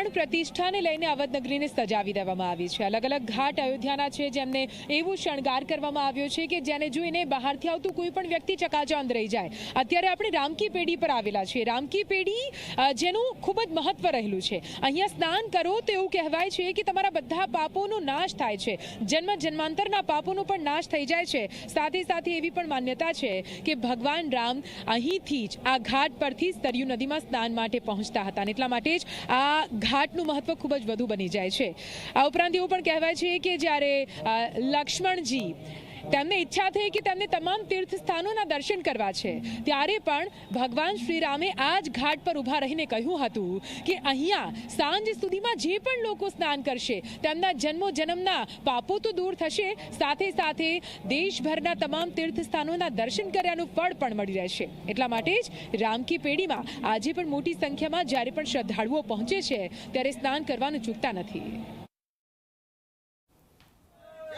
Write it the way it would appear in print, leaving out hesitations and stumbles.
પ્રાણ પ્રતિષ્ઠાને લઈને અવધનગરીને સજાવી દેવામાં આવી છે। અલગ અલગ ઘાટ અયોધ્યાના છે જેમને એવું શણગાર કરવામાં આવ્યો છે કે જેને જોઈને બહારથી આવતું કોઈ પણ વ્યક્તિ ચકાચौंध રહી જાય। અત્યારે આપણે રામકી પેઢી પર આવેલા છે। રામકી પેઢી જેનું ખૂબ જ મહત્વ રહેલું છે। અહીંયા સ્નાન કરો તો એવું કહેવાય છે કે તમારા બધા પાપોનો નાશ થાય છે, જન્મ જન્માંતરના પાપોનો પણ નાશ થઈ જાય છે। સાથે સાથે એવી પણ માન્યતા છે કે ભગવાન રામ અહીંથી જ આ ઘાટ પરથી સરયુ નદીમાં સ્નાન માટે પહોંચતા હતા, એટલા માટે જ આ ઘાટનું મહત્વ ખૂબ જ વધુ બની જાય છે। આ ઉપરાંત એવું પણ કહેવાય છે કે જ્યારે લક્ષ્મણજી તેમને ઈચ્છા થઈ કે તેમને તમામ તીર્થ સ્થાનોના દર્શન કરવા છે, ત્યારે પણ ભગવાન શ્રી રામે આ જ ઘાટ પર ઊભા રહીને કહ્યું હતું કે અહીંયા સાંજ સુધીમાં જે પણ લોકો સ્નાન કરશે તેમના જન્મો જન્મના પાપો તો દૂર થશે, સાથે સાથે દેશભરના તમામ તીર્થ સ્થાનોના દર્શન કર્યાનું ફળ પણ મળી રહેશે। એટલા માટે જ રામકી પેઢીમાં આજે પણ મોટી સંખ્યામાં જ્યારે પણ શ્રદ્ધાળુઓ પહોંચે છે ત્યારે સ્નાન કરવાનું ચૂકતા નથી।